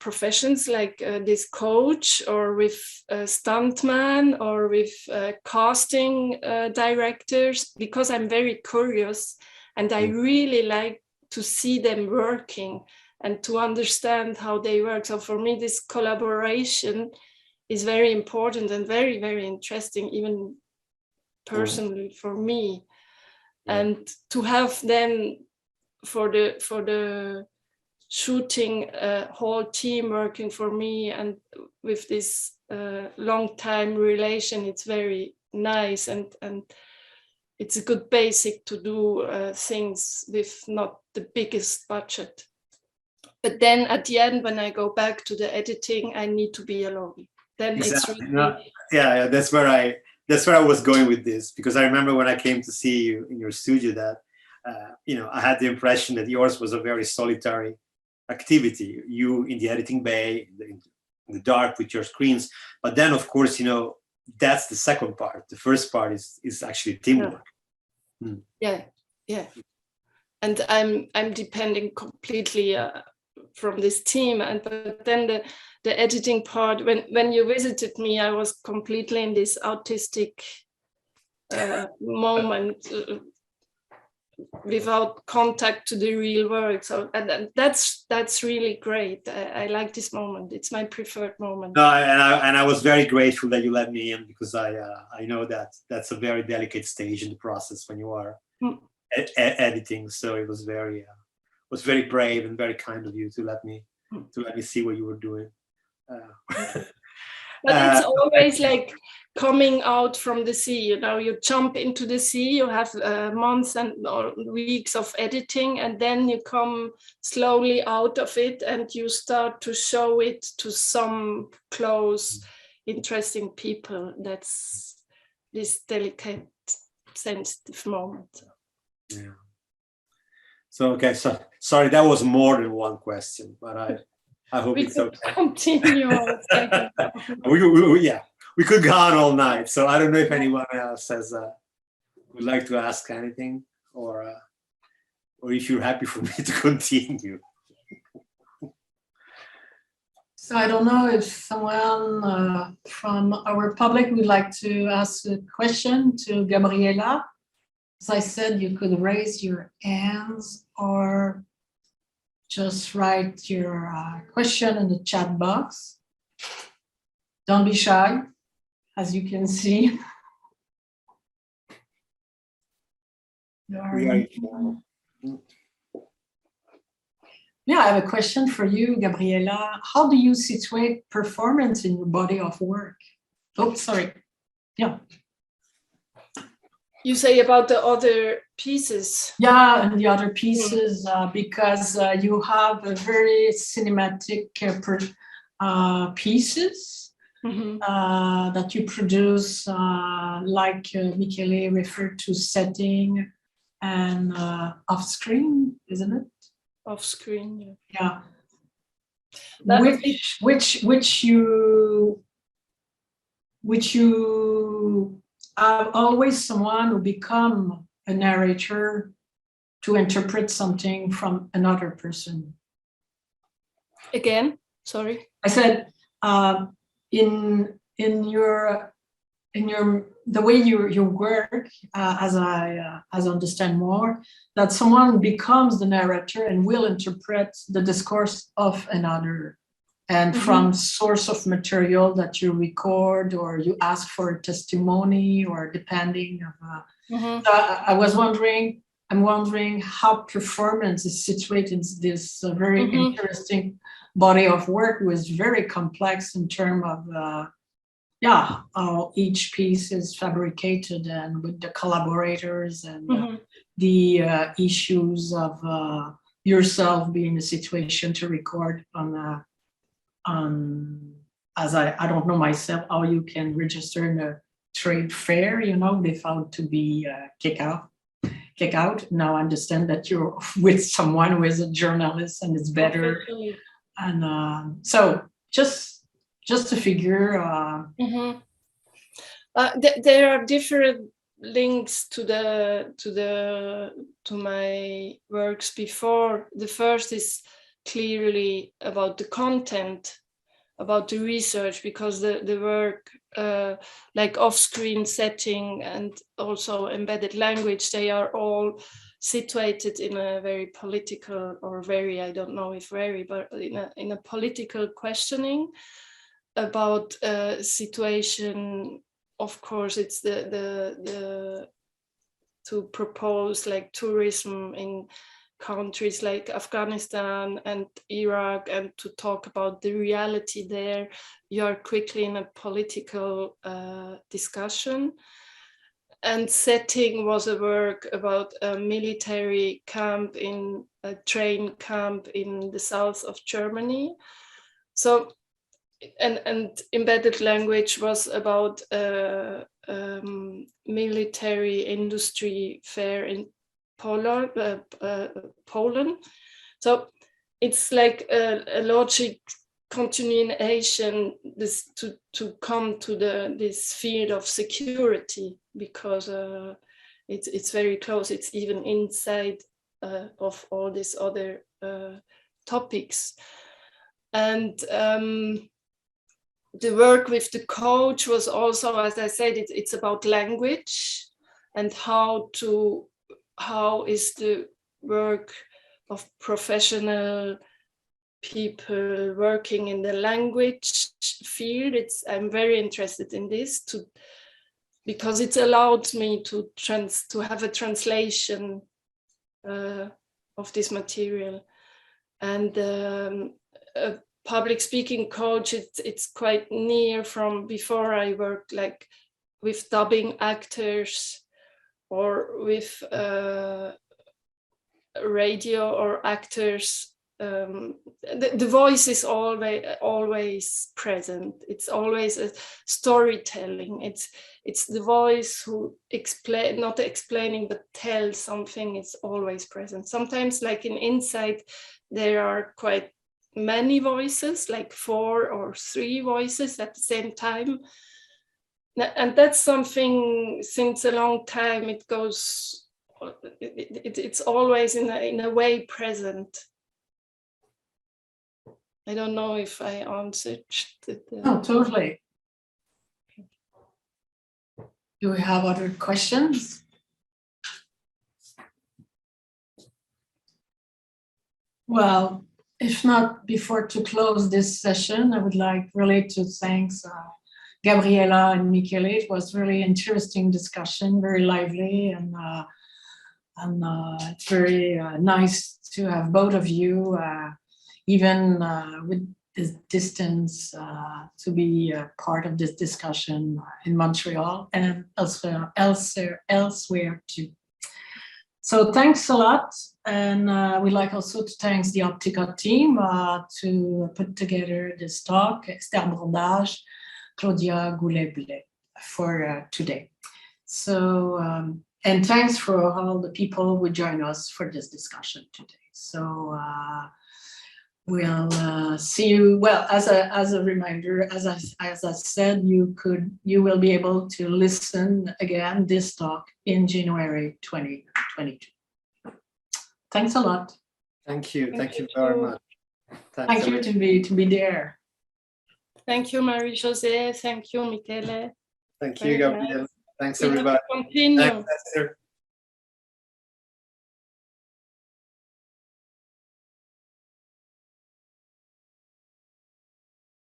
professions, like this coach, or with stuntman, or with casting directors, because I'm very curious and I really like to see them working and to understand how they work. So for me, this collaboration is very important and very, very interesting, even personally for me. And to have then for the shooting a whole team working for me, and with this long time relation, it's very nice, and it's a good basic to do things with not the biggest budget. But then at the end, when I go back to the editing, I need to be alone. Then Exactly. it's really... yeah, that's where I was going with this, because I remember when I came to see you in your studio that I had the impression that yours was a very solitary activity. You in the editing bay, in the dark with your screens. But then, of course, that's the second part. The first part is actually teamwork. Yeah. And I'm depending completely from this team, but then the editing part, when you visited me, I was completely in this autistic moment, without contact to the real world. So and that's really great. I like this moment. It's my preferred moment. No, and I was very grateful that you let me in, because I know that that's a very delicate stage in the process when you are editing. So it was very brave and very kind of you to let me see what you were doing. But it's always like coming out from the sea. You jump into the sea, you have months or weeks of editing, and then you come slowly out of it and you start to show it to some close, interesting people. That's this delicate, sensitive moment. Yeah. So, okay, so sorry, that was more than one question, but I hope it's okay. Continue. We could go on all night. So I don't know if anyone else would like to ask anything, or if you're happy for me to continue. So I don't know if someone from our public would like to ask a question to Gabriela. As I said, you could raise your hands or just write your question in the chat box. Don't be shy, as you can see. Yeah, I have a question for you, Gabriela. How do you situate performance in your body of work? Oh, sorry. Yeah. You say about the other pieces. Yeah, and the other pieces, because you have a very cinematic pieces that you produce, like Michele referred to, setting and off screen, isn't it? Off screen, yeah. That Which you are always someone who become a narrator to interpret something from another person. Again, sorry. I said in the way you work, as I understand more, that someone becomes the narrator and will interpret the discourse of another, and from source of material that you record or you ask for a testimony, or depending of. So I'm wondering how performance is situated in this very interesting body of work, was very complex in terms of yeah, how each piece is fabricated and with the collaborators and the issues of yourself being in a situation to record on as I don't know myself how you can register in a trade fair, you know, without to be kicked out. Now I understand that you're with someone who is a journalist and it's better. And so just to figure. There are different links to my works before. The first is clearly about the content, about the research, because the work like off-screen setting and also embedded language, they are all situated in a very political or very, I don't know if very, but in a political questioning about a situation. Of course, it's the to propose like tourism in countries like Afghanistan and Iraq, and to talk about the reality there. You are quickly in a political discussion. And setting was a work about a military camp, in a train camp in the south of Germany. So, and embedded language was about military industry fair in Poland. So it's like a logic continuation to come to this field of security, because it's very close. It's even inside of all these other topics. And the work with the coach was also, as I said, it's about language and how is the work of professional people working in the language field. I'm very interested in this because it's allowed me to have a translation of this material. And a public speaking coach, it's quite near from before. I worked like with dubbing actors or with radio or actors. The voice is always present. It's always a storytelling. It's the voice who not explaining, but tells something. It's always present. Sometimes, like in Insight, there are quite many voices, like 4 or 3 voices at the same time. And that's something since a long time. It goes. It's always in a way present. I don't know if I answered. Oh, totally. Do we have other questions? Well, if not, before to close this session, I would like really to thank Gabriela and Michele. It was really interesting discussion, very lively, and it's very nice to have both of you. Even with this distance, to be part of this discussion in Montreal and elsewhere too. So thanks a lot, and we'd like also to thank the OPTICA team to put together this talk, Esther Brondage, Claudia Goulet-Blais, for today. So, and thanks for all the people who join us for this discussion today. So, we'll see you. Well, as a reminder, as I said, you will be able to listen again this talk in January 2022. Thanks a lot. Thank you very much. Thank you to be there. Thank you, Marie-Josée. Thank you, Michele. Thank you, Gabrielle. Thanks, everybody. Continue. Thanks, Esther.